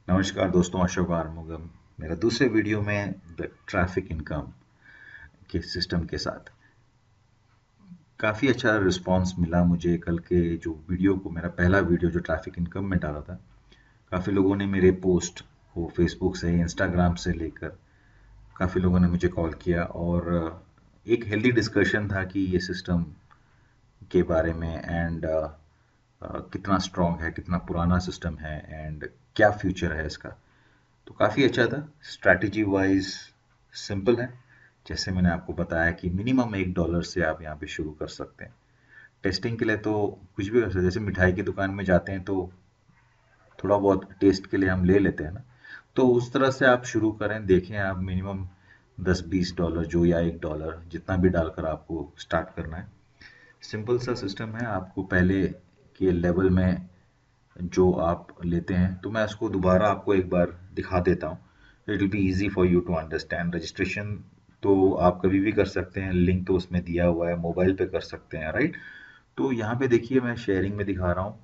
नमस्कार दोस्तों, अशोक आर्मुगम मेरा दूसरे वीडियो में द ट्रैफिक इनकम के सिस्टम के साथ। काफ़ी अच्छा रिस्पांस मिला मुझे कल के जो वीडियो को, मेरा पहला वीडियो जो ट्रैफिक इनकम में डाला था। काफ़ी लोगों ने मेरे पोस्ट को फेसबुक से, इंस्टाग्राम से लेकर काफ़ी लोगों ने मुझे कॉल किया और एक हेल्दी डिस्कशन था कि ये सिस्टम के बारे में एंड कितना स्ट्रॉन्ग है, कितना पुराना सिस्टम है एंड क्या फ्यूचर है इसका। तो काफ़ी अच्छा था। स्ट्रैटेजी वाइज सिंपल है। जैसे मैंने आपको बताया कि मिनिमम $1 से आप यहाँ पे शुरू कर सकते हैं। टेस्टिंग के लिए तो कुछ भी कर सकते हैं। जैसे मिठाई की दुकान में जाते हैं तो थोड़ा बहुत टेस्ट के लिए हम ले लेते हैं ना, तो उस तरह से आप शुरू करें। देखें आप मिनिमम $10-20 जो या $1 जितना भी डालकर आपको स्टार्ट करना है। सिंपल सा सिस्टम है। आपको पहले के लेवल में जो आप लेते हैं, तो मैं इसको दोबारा आपको एक बार दिखा देता हूँ। It will be easy for you to understand. Registration तो आप कभी भी कर सकते हैं, लिंक तो उसमें दिया हुआ है, मोबाइल पे कर सकते हैं, राइट। तो यहाँ पे देखिए, मैं शेयरिंग में दिखा रहा हूँ।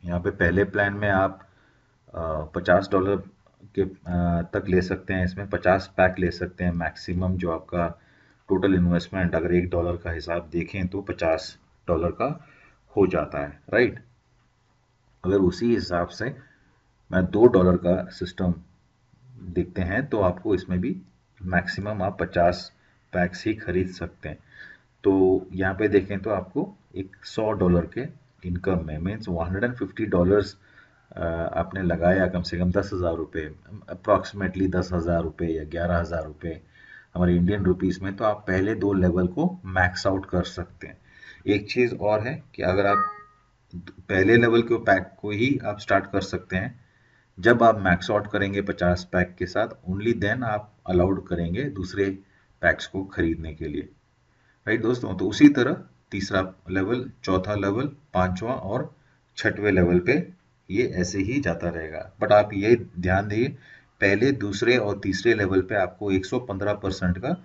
यहाँ पे पहले प्लान में आप $50 के तक ले सकते हैं। इसमें 50 पैक ले सकते हैं मैक्सिमम। जो आपका टोटल इन्वेस्टमेंट अगर $1 का हिसाब देखें तो $50 का हो जाता है, राइट। अगर उसी हिसाब से मैं $2 का सिस्टम देखते हैं तो आपको इसमें भी मैक्सिमम आप 50 पैक्स ही खरीद सकते हैं। तो यहाँ पे देखें तो आपको एक $100 के इनकम में मीन्स $150 आपने लगाया, कम से कम 10,000 रुपये, अप्रॉक्सीमेटली 10,000 रुपये या 11,000 रुपये हमारे इंडियन रुपीस में, तो आप पहले दो लेवल को मैक्स आउट कर सकते हैं। एक चीज़ और है कि अगर आप पहले लेवल के पैक को ही आप स्टार्ट कर सकते हैं। जब आप मैक्स आउट करेंगे 50 पैक के साथ, ओनली देन आप अलाउड करेंगे दूसरे पैक्स को खरीदने के लिए, राइट दोस्तों। तो उसी तरह तीसरा लेवल, चौथा लेवल, पांचवा और छठवें लेवल पे ये ऐसे ही जाता रहेगा। बट आप ये ध्यान दिए, पहले, दूसरे और तीसरे लेवल पे आपको 115% का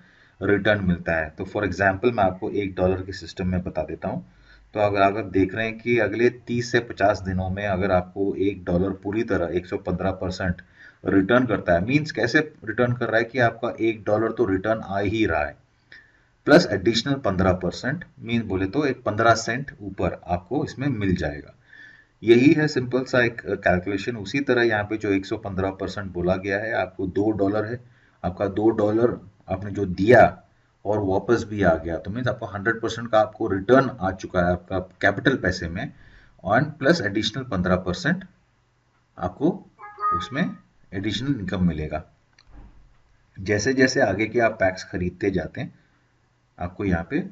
रिटर्न मिलता है। तो फॉर एग्जाम्पल मैं आपको $1 के सिस्टम में बता देता हूँ। तो अगर आप देख रहे हैं कि अगले 30 से 50 दिनों में अगर आपको $1 पूरी तरह 115% रिटर्न करता है, मीन्स कैसे रिटर्न कर रहा है कि आपका $1 तो रिटर्न आ ही रहा है, प्लस एडिशनल 15%, मीन बोले तो एक 15 सेंट ऊपर आपको इसमें मिल जाएगा। यही है सिंपल सा एक कैलकुलेशन। उसी तरह यहाँ पे जो 115% बोला गया है, आपको $2 है। आपका $2 आपने जो दिया और वापस भी आ गया, तो मीन्स आपको 100% का आपको रिटर्न आ चुका है आपका कैपिटल पैसे में, और प्लस एडिशनल 15% आपको उसमें एडिशनल इनकम मिलेगा। जैसे जैसे आगे के आप पैक्स खरीदते जाते हैं, आपको यहाँ पे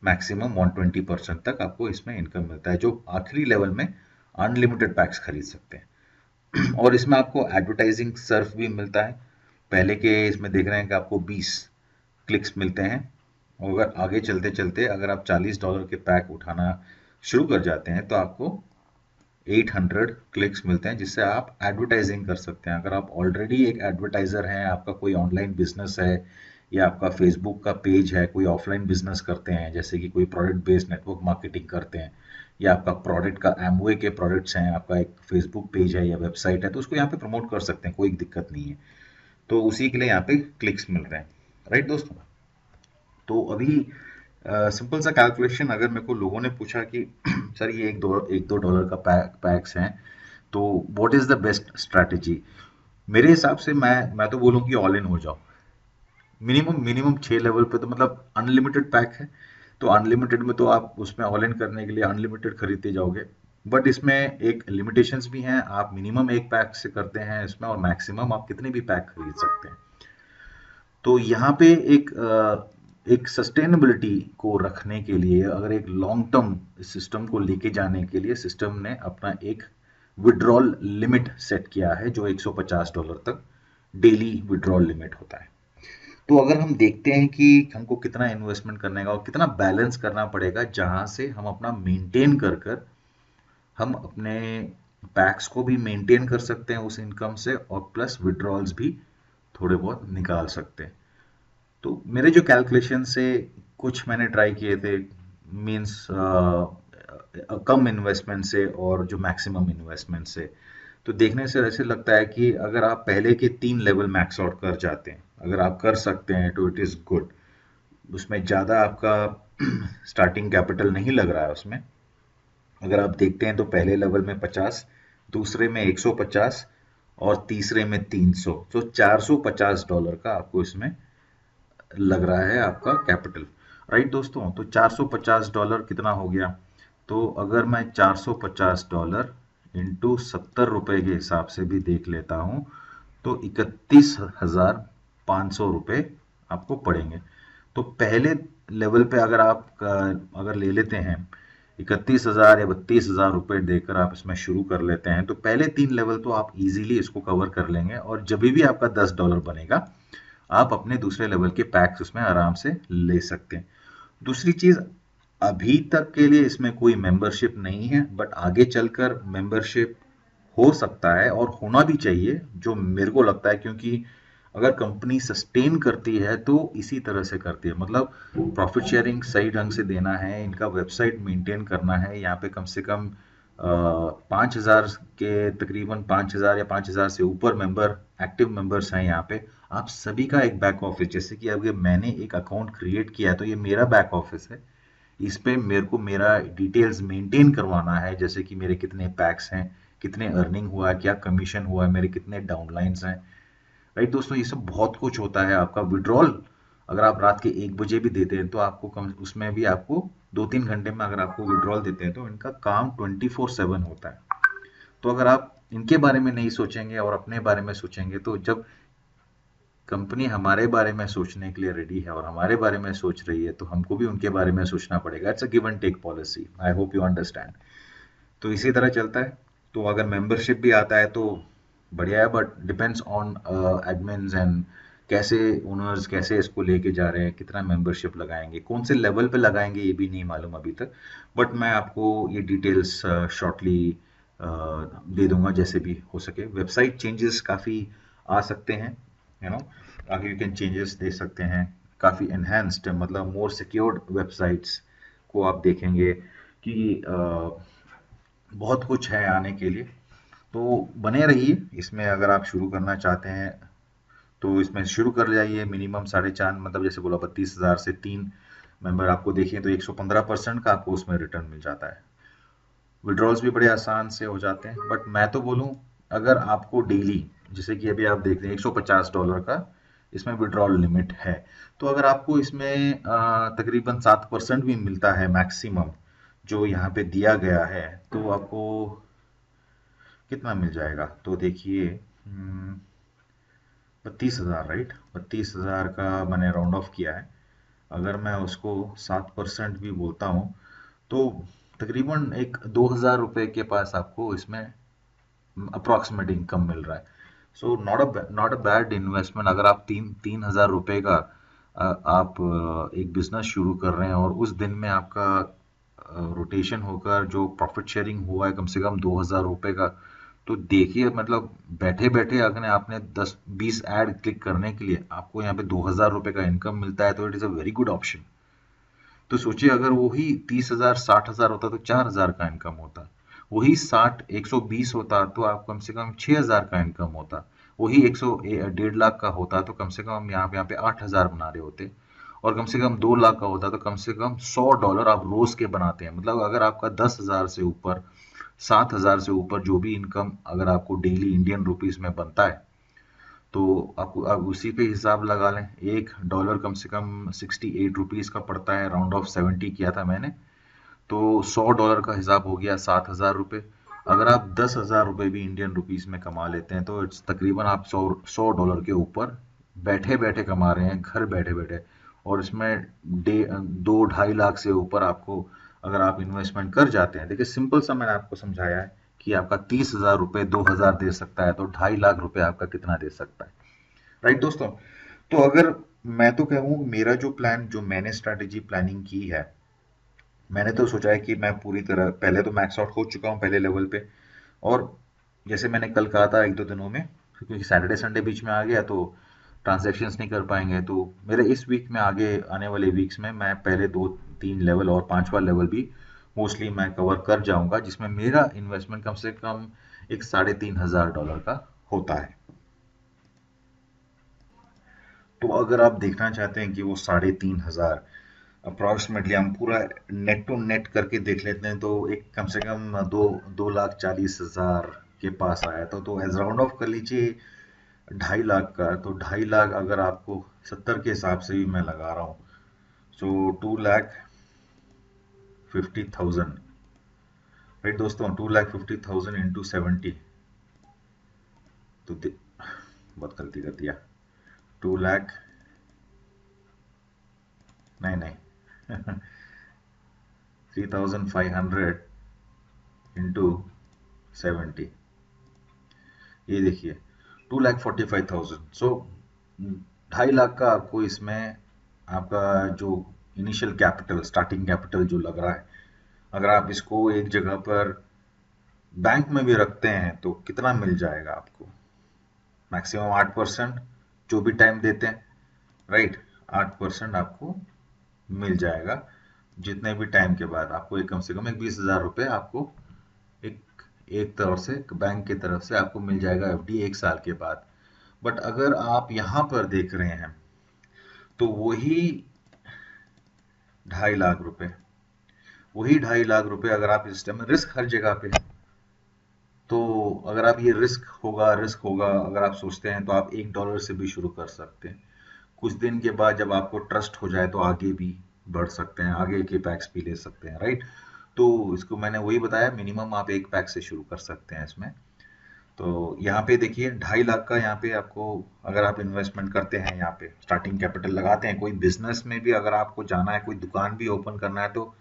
मैक्सिमम 120% तक आपको इसमें इनकम मिलता है, जो आखिरी लेवल में अनलिमिटेड पैक्स खरीद सकते हैं। और इसमें आपको एडवर्टाइजिंग सर्फ भी मिलता है। पहले के इसमें देख रहे हैं कि आपको 20 क्लिक्स मिलते हैं, और अगर आगे चलते चलते अगर आप $40 के पैक उठाना शुरू कर जाते हैं तो आपको 800 क्लिक्स मिलते हैं, जिससे आप एडवर्टाइजिंग कर सकते हैं। अगर आप ऑलरेडी एक एडवर्टाइजर हैं, आपका कोई ऑनलाइन बिजनेस है या आपका फेसबुक का पेज है, कोई ऑफलाइन बिजनेस करते हैं, जैसे कि कोई प्रोडक्ट बेस्ड नेटवर्क मार्केटिंग करते हैं, या आपका प्रोडक्ट का एमवे के प्रोडक्ट्स हैं, आपका एक फेसबुक पेज है या वेबसाइट है, तो उसको यहाँ पे प्रमोट कर सकते हैं, कोई दिक्कत नहीं है। तो उसी के लिए यहाँ पे क्लिक्स मिल रहे हैं, राइट दोस्तों। तो अभी सिंपल सा कैलकुलेशन, अगर मेरे को लोगों ने पूछा कि सर ये $1-2 का पैक्स हैं, तो what is the best strategy, मेरे हिसाब से मैं तो बोलूँ कि ऑल इन हो जाओ। मिनिमम मिनिमम 6 लेवल पे तो मतलब अनलिमिटेड पैक है, तो अनलिमिटेड में तो आप उसमें ऑल इन करने के लिए अनलिमिटेड खरीदते जाओगे। बट इसमें एक लिमिटेशंस भी हैं। आप मिनिमम एक पैक से करते हैं इसमें, और मैक्सिमम आप कितने भी पैक खरीद सकते हैं। तो यहाँ पे एक सस्टेनेबिलिटी को रखने के लिए, अगर एक लॉन्ग टर्म सिस्टम को लेके जाने के लिए, सिस्टम ने अपना एक विड्रॉल लिमिट सेट किया है, जो $150 तक डेली विड्रॉल लिमिट होता है। तो अगर हम देखते हैं कि हमको कितना इन्वेस्टमेंट करने का और कितना बैलेंस करना पड़ेगा, जहां से हम अपना मेंटेन कर कर हम अपने पैक्स को भी मेंटेन कर सकते हैं उस इनकम से, और प्लस विड्रॉल्स भी थोड़े बहुत निकाल सकते हैं। तो मेरे जो कैलकुलेशन से कुछ मैंने ट्राई किए थे, मींस कम इन्वेस्टमेंट से और जो मैक्सिमम इन्वेस्टमेंट से। तो देखने से ऐसे लगता है कि अगर आप पहले के 3 लेवल मैक्स आउट कर जाते हैं, अगर आप कर सकते हैं तो इट इज़ गुड। उसमें ज़्यादा आपका स्टार्टिंग कैपिटल नहीं लग रहा है उसमें। अगर आप देखते हैं तो पहले लेवल में 50, दूसरे में 150 और तीसरे में 300, तो $450 का आपको इसमें लग रहा है आपका कैपिटल। राइट दोस्तों, तो $450 कितना हो गया? तो अगर मैं $450 इंटू 70 रुपए के हिसाब से भी देख लेता हूँ तो 31,500 रुपये आपको पड़ेंगे। तो पहले लेवल पे अगर आप अगर ले लेते हैं 31,000 या 32,000 रुपये देकर आप इसमें शुरू कर लेते हैं तो पहले 3 लेवल तो आप इजीली इसको कवर कर लेंगे, और जब भी आपका $10 बनेगा आप अपने दूसरे लेवल के पैक्स उसमें आराम से ले सकते हैं। दूसरी चीज, अभी तक के लिए इसमें कोई मेंबरशिप नहीं है, बट आगे चलकर मेंबरशिप हो सकता है और होना भी चाहिए, जो मेरे को लगता है, क्योंकि अगर कंपनी सस्टेन करती है तो इसी तरह से करती है। मतलब प्रॉफिट शेयरिंग सही ढंग से देना है, इनका वेबसाइट मेंटेन करना है, यहाँ पे कम से कम 5,000 के तकरीबन 5,000 या 5,000 से ऊपर मेंबर एक्टिव मेंबर्स हैं यहाँ पे। आप सभी का एक बैक ऑफिस, जैसे कि अगर मैंने एक अकाउंट क्रिएट किया है तो ये मेरा बैक ऑफिस है, इस पे मेरे को मेरा डिटेल्स मेंटेन करवाना है, जैसे कि मेरे कितने पैक्स हैं, कितने अर्निंग हुआ है, क्या कमीशन हुआ है, मेरे कितने डाउनलाइंस हैं। राइट दोस्तों, ये सब बहुत कुछ होता है। आपका विड्रॉल अगर आप रात के 1 बजे भी देते हैं तो आपको कम, उसमें भी आपको 2-3 घंटे में अगर आपको विड्रॉल देते हैं तो इनका काम 24/7 होता है। तो अगर आप इनके बारे में नहीं सोचेंगे और अपने बारे में सोचेंगे, तो जब कंपनी हमारे बारे में सोचने के लिए रेडी है और हमारे बारे में सोच रही है तो हमको भी उनके बारे में सोचना पड़ेगा। It's a give and take policy, I hope you understand. तो इसी तरह चलता है। तो अगर मेंबरशिप भी आता है तो बढ़िया है, but depends on admins and कैसे ओनर्स कैसे इसको लेके जा रहे हैं, कितना मेंबरशिप लगाएंगे, कौन से लेवल पे लगाएंगे, ये भी नहीं मालूम अभी तक। बट मैं आपको ये डिटेल्स शॉर्टली दे दूंगा जैसे भी हो सके। वेबसाइट चेंजेस काफ़ी आ सकते हैं, यू नो, काफ़ी यू कैन चेंजेस दे सकते हैं, काफ़ी एनहेंस्ड, मतलब मोर सिक्योर्ड वेबसाइट्स को आप देखेंगे कि बहुत कुछ है आने के लिए। तो बने रहिए इसमें, अगर आप शुरू करना चाहते हैं तो इसमें शुरू कर जाइए। मिनिमम 4.5, मतलब जैसे बोला 32,000 से 3 मेंबर आपको देखिए तो 115% का आपको उसमें रिटर्न मिल जाता है। विड्रॉल्स भी बड़े आसान से हो जाते हैं, बट मैं तो बोलूँ अगर आपको डेली, जैसे कि अभी आप देख रहे हैं $150 का इसमें विड्रॉल लिमिट है, तो अगर आपको इसमें तकरीबन 7% भी मिलता है मैक्सिमम जो यहाँ पे दिया गया है, तो आपको कितना मिल जाएगा? तो देखिए 32,000, राइट, 32,000 का मैंने राउंड ऑफ किया है। अगर मैं उसको 7% भी बोलता हूँ तो तकरीबन एक 2,000 रुपये के पास आपको इसमें अप्रॉक्सीमेट इनकम मिल रहा है। So not a bad investment. अगर आप 3,000 रुपये का आप एक बिजनेस शुरू कर रहे हैं और उस दिन में आपका रोटेशन होकर जो प्रॉफिट शेयरिंग हुआ है कम से कम 2,000 रुपये का, तो देखिए मतलब बैठे बैठे अगर आपने 10-20 ऐड क्लिक करने के लिए आपको यहाँ पे 2,000 रुपये का इनकम मिलता है, तो it is a very good option. तो सोचिए अगर वही 30,000 60,000 होता तो 4,000 का इनकम होता, वही 60 120 होता तो आप कम से कम 6,000 का इनकम होता, वही 1.5 लाख का होता तो कम से कम हम यहाँ पे 8,000 बना रहे होते, और कम से कम 2 लाख का होता तो कम से कम $100 आप रोज के बनाते हैं। मतलब अगर आपका 10,000 से ऊपर 7,000 से ऊपर जो भी इनकम अगर आपको डेली इंडियन रुपीस में बनता है, तो आप उसी पे हिसाब लगा लें। $1 कम से कम 68 रुपीज़ का पड़ता है, राउंड ऑफ 70 किया था मैंने, तो $100 का हिसाब हो गया 7,000 रुपये। अगर आप 10,000 रुपये भी इंडियन रुपीस में कमा लेते हैं तो इट्स तकरीबन आप सौ डॉलर के ऊपर बैठे बैठे कमा रहे हैं, घर बैठे बैठे। और इसमें 2-2.5 लाख से ऊपर आपको अगर आप इन्वेस्टमेंट कर जाते हैं, देखिए सिंपल सा मैंने आपको समझाया है कि आपका 30,000 रुपये 2,000 दे सकता है, तो 2.5 लाख रुपए आपका कितना दे सकता है। राइट दोस्तों, तो अगर मैं तो कहूँ मेरा जो प्लान, जो मैंने स्ट्रैटेजी प्लानिंग की है, मैंने तो सोचा है कि मैं पूरी तरह पहले तो मैक्स आउट हो चुका हूँ पहले लेवल पे, और जैसे मैंने कल कहा था 1-2 दिनों में, क्योंकि सैटरडे संडे बीच में आ गया तो ट्रांजैक्शंस नहीं कर पाएंगे, तो मेरे इस वीक में आगे आने वाले वीक्स में मैं पहले 2-3 लेवल और 5वां लेवल भी मोस्टली मैं कवर कर जाऊंगा, जिसमें मेरा इन्वेस्टमेंट कम से कम एक $3,500 का होता है। तो अगर आप देखना चाहते हैं कि वो 3,500 अप्रॉक्सीमेटली हम पूरा नेट टू नेट करके देख लेते हैं, तो एक कम से कम 2,40,000 के पास आया था। तो एज राउंड ऑफ कर लीजिए 2.5 लाख का। तो 2.5 लाख अगर आपको 70 के हिसाब से भी मैं लगा रहा हूँ, सो 2,50,000, राइट दोस्तों, 2,50,000 इंटू 70, तो बहुत गलती कर दिया। 2 लाख, नहीं नहीं 3,500 इंटू 70, ये देखिए 2,45,000। सो 2.5 लाख का आपको इसमें आपका जो इनिशियल कैपिटल, स्टार्टिंग कैपिटल जो लग रहा है, अगर आप इसको एक जगह पर बैंक में भी रखते हैं तो कितना मिल जाएगा आपको? मैक्सिमम 8%, जो भी टाइम देते हैं, राइट, 8% आपको मिल जाएगा। जितने भी टाइम के बाद आपको एक कम से कम एक 20,000 रुपये आपको एक एक तरफ से, बैंक की तरफ से आपको मिल जाएगा एफडी 1 साल के बाद। बट अगर आप यहाँ पर देख रहे हैं तो वही 2.5 लाख रुपए अगर आप इस टाइम रिस्क हर जगह पे, तो अगर आप ये रिस्क होगा अगर आप सोचते हैं, तो आप $1 से भी शुरू कर सकते हैं। कुछ दिन के बाद जब आपको ट्रस्ट हो जाए तो आगे भी बढ़ सकते हैं, आगे के पैक्स भी ले सकते हैं, राइट। तो इसको मैंने वही बताया, मिनिमम आप एक पैक से शुरू कर सकते हैं इसमें। तो यहाँ पे देखिए 2.5 लाख का, यहाँ पे आपको अगर आप इन्वेस्टमेंट करते हैं, यहाँ पे स्टार्टिंग कैपिटल लगाते हैं, कोई बिजनेस में भी अगर आपको जाना है, कोई दुकान भी ओपन करना है, तो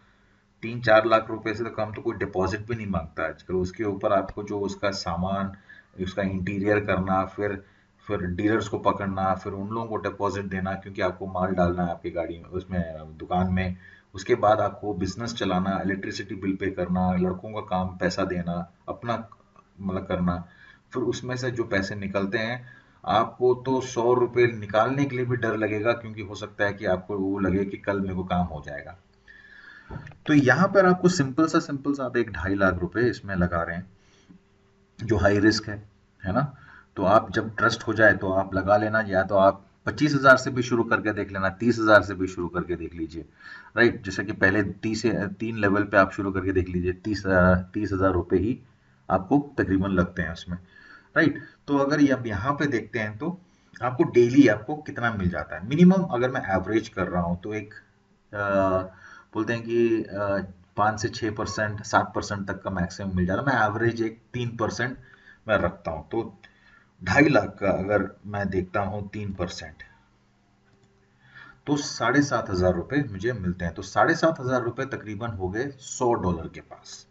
3-4 लाख रुपए से तो कम तो कोई डिपॉजिट भी नहीं मांगता आजकल। उसके ऊपर आपको जो उसका सामान, उसका इंटीरियर करना, फिर डीलर्स को पकड़ना, फिर उन लोगों को डिपॉजिट देना, क्योंकि आपको माल डालना है आपकी गाड़ी में, उसमें दुकान में। उसके बाद आपको बिजनेस चलाना, इलेक्ट्रिसिटी बिल पे करना, लड़कों का काम पैसा देना, अपना मतलब करना। फिर उसमें से जो पैसे निकलते हैं, आपको तो 100 रुपये निकालने के लिए भी डर लगेगा, क्योंकि हो सकता है कि आपको वो लगे कि कल मेरे को काम हो जाएगा। तो यहाँ पर आपको सिंपल सा आप एक 2.5 लाख रुपए इसमें लगा रहे हैं, जो हाई रिस्क है ना। तो आप जब ट्रस्ट हो जाए तो आप लगा लेना, या तो आप 25,000 से भी शुरू करके देख लेना, 30,000 से भी शुरू करके देख लीजिए, राइट। जैसे कि पहले 3 लेवल पे आप शुरू करके देख लीजिए, 30,000 रुपये ही आपको तकरीबन लगते हैं उसमें, राइट। तो अगर ये अब यहाँ पे देखते हैं तो आपको डेली आपको कितना मिल जाता है मिनिमम, अगर मैं एवरेज कर रहा हूँ तो एक बोलते हैं कि 5 से 6%, 7% तक का मैक्सिमम मिल जाता है। मैं एवरेज एक 3% मैं रखता हूँ। तो 2.5 लाख का अगर मैं देखता हूँ 3%, तो $7,500 मुझे मिलते हैं। तो $7,500 तकरीबन हो गए $100 के पास।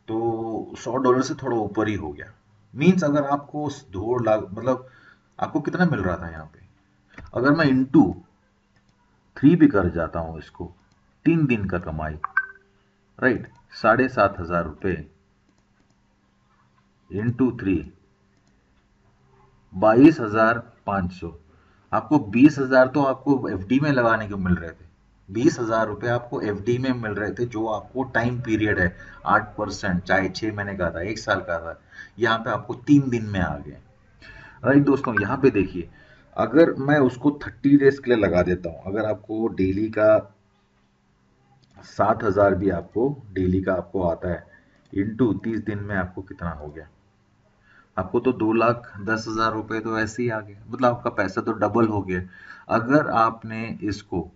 तो $100 से थोड़ा ऊपर ही हो गया। मीन्स अगर आपको 2 लाख, मतलब आपको कितना मिल रहा था यहाँ पे, अगर मैं इंटू 3 भी कर जाता हूँ इसको, 3 दिन का कमाई, राइट, $7,500 इंटू 3, 22,500। आपको 20,000 तो आपको एफडी में लगाने को मिल रहे थे, 20,000 रुपये आपको एफडी में मिल रहे थे, जो आपको टाइम पीरियड है 8%, चाहे 6 महीने का था, 1 साल का था, यहाँ पे आपको 3 दिन में आ गए, राइट दोस्तों। यहाँ पे देखिए, अगर मैं उसको 30 डेज के लिए लगा देता हूँ, अगर आपको डेली का 7,000 भी आपको डेली का आपको आता है, इंटू 30 दिन में आपको कितना हो गया, आपको तो 2,10,000 रुपये तो ऐसे ही आ गया, मतलब आपका पैसा तो डबल हो गया। अगर आपने इसको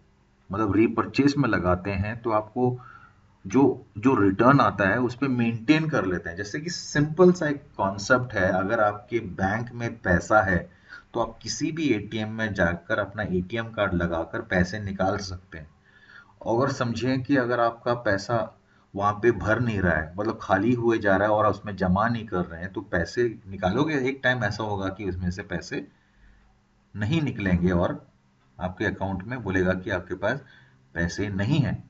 मतलब रीपरचेस में लगाते हैं, तो आपको जो जो रिटर्न आता है उस पे मेंटेन कर लेते हैं। जैसे कि सिंपल सा एक कॉन्सेप्ट है, अगर आपके बैंक में पैसा है तो आप किसी भी एटीएम में जाकर अपना एटीएम कार्ड लगाकर पैसे निकाल सकते हैं। और समझें कि अगर आपका पैसा वहां पे भर नहीं रहा है, मतलब खाली हुए जा रहा है और उसमें जमा नहीं कर रहे हैं, तो पैसे निकालोगे, एक टाइम ऐसा होगा कि उसमें से पैसे नहीं निकलेंगे और आपके अकाउंट में बोलेगा कि आपके पास पैसे नहीं है।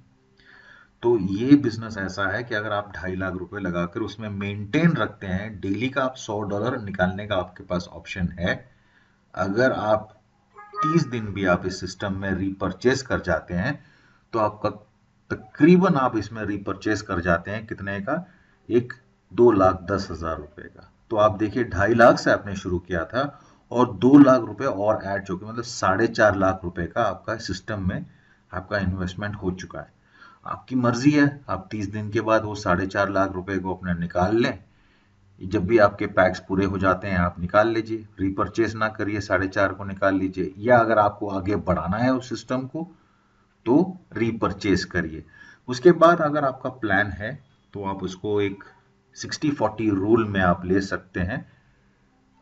तो ये बिजनेस ऐसा है कि अगर आप 2.5 लाख रुपए लगाकर उसमें मेंटेन रखते हैं, डेली का आप $100 निकालने का आपके पास ऑप्शन है। अगर आप 30 दिन भी आप इस सिस्टम में रीपरचेस कर जाते हैं, तो आपका तकरीबन आप इसमें रीपरचेस कर जाते हैं कितने का, एक 2,10,000 रुपए का। तो आप देखिए 2.5 लाख से आपने शुरू किया था और 2 लाख रुपए और ऐड, जो कि मतलब 4.5 लाख रुपए का आपका सिस्टम में आपका इन्वेस्टमेंट हो चुका है। आपकी मर्जी है, आप 30 दिन के बाद वो 4.5 लाख रुपए को अपना निकाल लें। जब भी आपके पैक्स पूरे हो जाते हैं आप निकाल लीजिए, रीपरचेस ना करिए, 4.5 को निकाल लीजिए, या अगर आपको आगे बढ़ाना है उस सिस्टम को तो रीपरचेस करिए। उसके बाद अगर आपका प्लान है तो आप उसको एक 60-40 रूल में आप ले सकते हैं।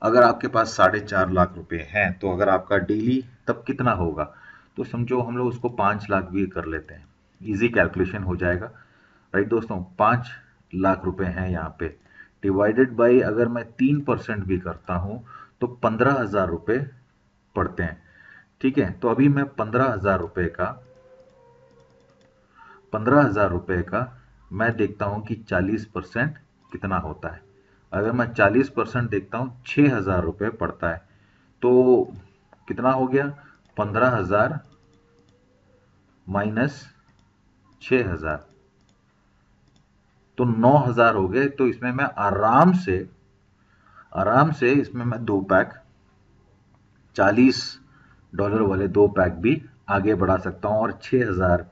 अगर आपके पास 4.5 लाख रुपए हैं तो अगर आपका डेली तब कितना होगा, तो समझो हम लोग उसको 5 लाख भी कर लेते हैं, इजी कैलकुलेशन हो जाएगा। राइट दोस्तों, 5 लाख रुपए हैं यहाँ पे, डिवाइडेड बाई अगर मैं 3% भी करता हूं तो 15,000 रुपए पड़ते हैं। ठीक है, तो अभी मैं 15,000 रुपए का मैं देखता हूं कि 40% कितना होता है। अगर मैं 40% देखता हूं 6,000 रुपए पड़ता है। तो कितना हो गया, 15,000 माइनस 6,000, तो 9,000 हो गए। तो इसमें मैं आराम से इसमें मैं 2 पैक, $40 वाले 2 पैक भी आगे बढ़ा सकता हूं और 6,000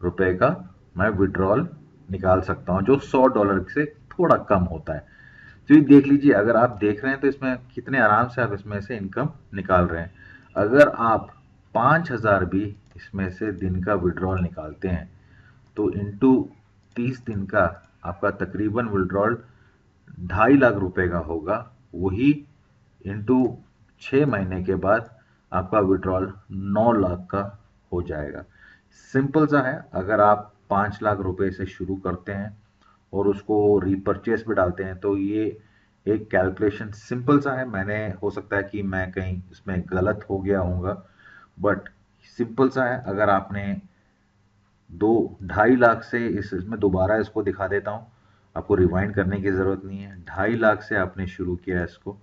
रुपए का मैं विड्रॉल निकाल सकता हूं, जो $100 से थोड़ा कम होता है। तो ये देख लीजिए, अगर आप देख रहे हैं तो इसमें कितने आराम से आप इसमें से इनकम निकाल रहे हैं। अगर आप 5,000 भी इसमें से दिन का विड्रॉल निकालते हैं तो इंटू 30 दिन का आपका तकरीबन विड्रॉल 2.5 लाख रुपए का होगा। वही इंटू 6 महीने के बाद आपका विड्रॉल 9 लाख का हो जाएगा। सिंपल सा है, अगर आप 5 लाख रुपए से शुरू करते हैं और उसको रीपरचेस में डालते हैं तो ये एक कैलकुलेशन सिंपल सा है। मैंने, हो सकता है कि मैं कहीं इसमें गलत हो गया हूँगा, बट सिंपल सा है। अगर आपने 2.5 लाख से इसमें दोबारा इसको दिखा देता हूँ, आपको रिवाइंड करने की ज़रूरत नहीं है। 2.5 लाख से आपने शुरू किया इसको,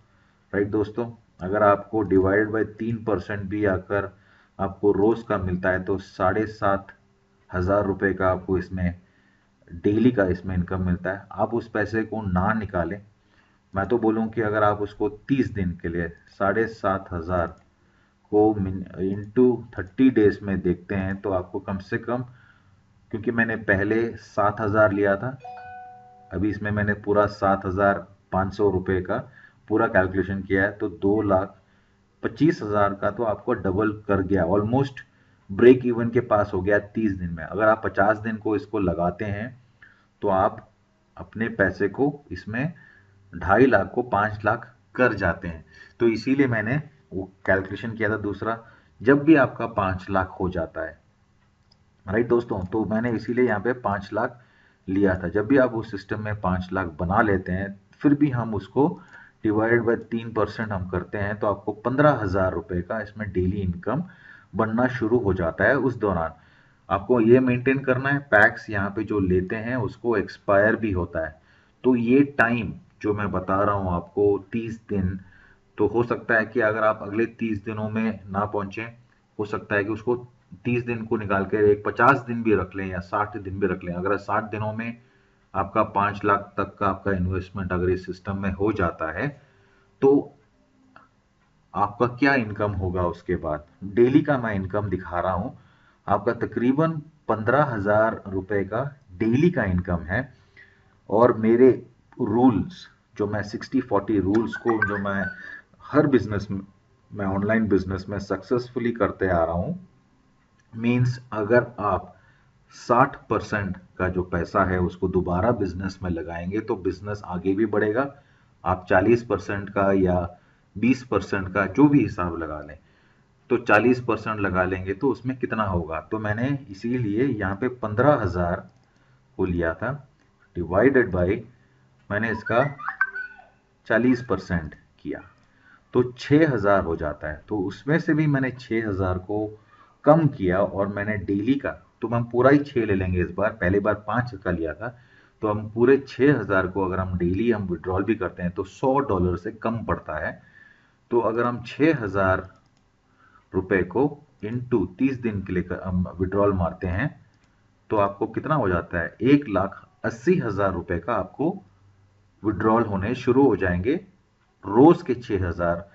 राइट दोस्तों। अगर आपको डिवाइडेड बाय 3% भी आकर आपको रोज का मिलता है तो 7,500 रुपए का आपको इसमें डेली का इसमें इनकम मिलता है। आप उस पैसे को ना निकालें, मैं तो बोलूं कि अगर आप उसको 30 दिन के लिए 7,500 को इंटू 30 डेज में देखते हैं तो आपको कम से कम, क्योंकि मैंने पहले 7,000 लिया था, अभी इसमें मैंने पूरा 7,500 रुपए का पूरा कैलकुलेशन किया है, तो 2,25,000 का तो आपको डबल कर गया, ऑलमोस्ट ब्रेक इवन के पास हो गया 30 दिन में। अगर आप 50 दिन को इसको लगाते हैं तो आप अपने पैसे को इसमें 2.5 लाख को 5 लाख कर जाते हैं। तो इसीलिए मैंने वो कैलकुलेशन किया था दूसरा, जब भी आपका 5 लाख हो जाता है, राइट दोस्तों, तो मैंने इसीलिए यहाँ पे 5 लाख लिया था। जब भी आप उस सिस्टम में 5 लाख बना लेते हैं, फिर भी हम उसको डिवाइडेड बाय 3% हम करते हैं तो आपको 15,000 रुपए का इसमें डेली इनकम बनना शुरू हो जाता है। उस दौरान आपको ये मेंटेन करना है, पैक्स यहाँ पे जो लेते हैं उसको एक्सपायर भी होता है। तो ये टाइम जो मैं बता रहा हूँ आपको 30 दिन, तो हो सकता है कि अगर आप अगले 30 दिनों में ना पहुंचे, हो सकता है कि उसको 30 दिन को निकाल कर एक 50 दिन भी रख लें या 60 दिन भी रख लें। अगर 60 दिनों में आपका 5 लाख तक का आपका इन्वेस्टमेंट अगर इस सिस्टम में हो जाता है तो आपका क्या इनकम होगा उसके बाद। डेली का मैं इनकम दिखा रहा हूं, आपका तकरीबन 15,000 रुपए का डेली का इनकम है। और मेरे रूल्स, जो मैं 60-40 रूल्स को जो मैं हर बिजनेस में ऑनलाइन बिजनेस में सक्सेसफुली करते आ रहा हूं, मीन्स अगर आप 60% का जो पैसा है उसको दोबारा बिजनेस में लगाएंगे तो बिजनेस आगे भी बढ़ेगा। आप 40% का या 20% का जो भी हिसाब लगा लें, तो 40% लगा लेंगे तो उसमें कितना होगा। तो मैंने इसीलिए यहाँ पे 15,000 को लिया था, डिवाइडेड बाई मैंने इसका 40% किया तो 6,000 हो जाता है। तो उसमें से भी मैंने 6,000 को कम किया और मैंने डेली का, तो हम पूरा ही 6 ले लेंगे इस बार, पहले बार 5 का लिया था, तो हम पूरे 6,000 को अगर हम डेली हम विड्रॉल भी करते हैं तो $100 से कम पड़ता है। तो अगर हम 6,000 रुपए को इंटू 30 दिन के लिए हम विड्रॉल मारते हैं तो आपको कितना हो जाता है, 1,80,000 रुपए का आपको विड्रॉल होने शुरू हो जाएंगे। रोज के 6,000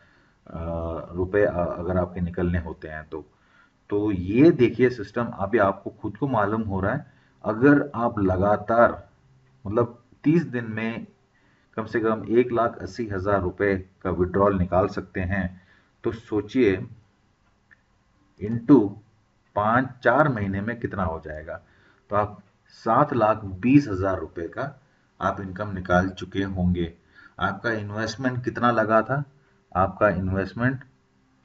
रुपए अगर आपके निकलने होते हैं तो ये देखिए सिस्टम अभी आपको खुद को मालूम हो रहा है। अगर आप लगातार मतलब 30 दिन में कम से कम 1,80,000 रुपए का विड्रॉल निकाल सकते हैं, तो सोचिए इंटू 5-4 महीने में कितना हो जाएगा। तो आप 7,20,000 रुपए का आप इनकम निकाल चुके होंगे। आपका इन्वेस्टमेंट कितना लगा था? आपका इन्वेस्टमेंट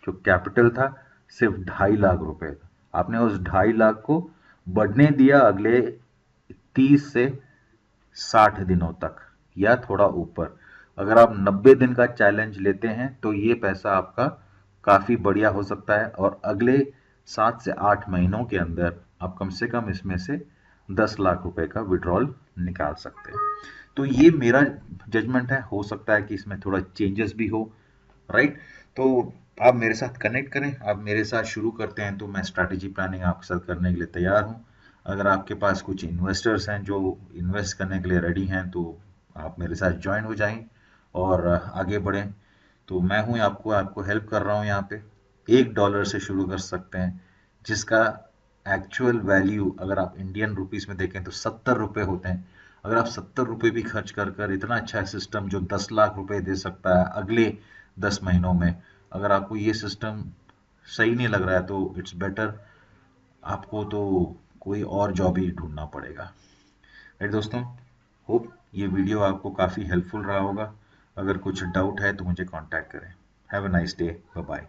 जो कैपिटल था सिर्फ 2.5 लाख रुपए था। आपने उस 2.5 लाख को बढ़ने दिया अगले 30 से 60 दिनों तक या थोड़ा ऊपर। अगर आप 90 दिन का चैलेंज लेते हैं तो ये पैसा आपका काफी बढ़िया हो सकता है और अगले 7 से 8 महीनों के अंदर आप कम से कम इसमें से 10 लाख रुपए का विड्रॉल निकाल सकते हैं। तो ये मेरा जजमेंट है, हो सकता है कि इसमें थोड़ा चेंजेस भी हो, राइट? तो आप मेरे साथ कनेक्ट करें, आप मेरे साथ शुरू करते हैं, तो मैं स्ट्रैटेजी प्लानिंग आपके साथ करने के लिए तैयार हूँ। अगर आपके पास कुछ इन्वेस्टर्स हैं जो इन्वेस्ट करने के लिए रेडी हैं तो आप मेरे साथ ज्वाइन हो जाएं और आगे बढ़ें। तो मैं हूँ आपको आपको हेल्प कर रहा हूँ यहाँ पे। $1 से शुरू कर सकते हैं, जिसका एक्चुअल वैल्यू अगर आप इंडियन रुपीस में देखें तो 70 रुपए होते हैं। अगर आप 70 रुपए भी खर्च कर कर इतना अच्छा सिस्टम जो 10 लाख रुपए दे सकता है अगले 10 महीनों में, अगर आपको ये सिस्टम सही नहीं लग रहा है तो इट्स बेटर आपको तो कोई और जॉब ही ढूंढना पड़ेगा। राइट दोस्तों, होप ये वीडियो आपको काफ़ी हेल्पफुल रहा होगा। अगर कुछ डाउट है तो मुझे कांटेक्ट करें। Have a nice day, bye bye.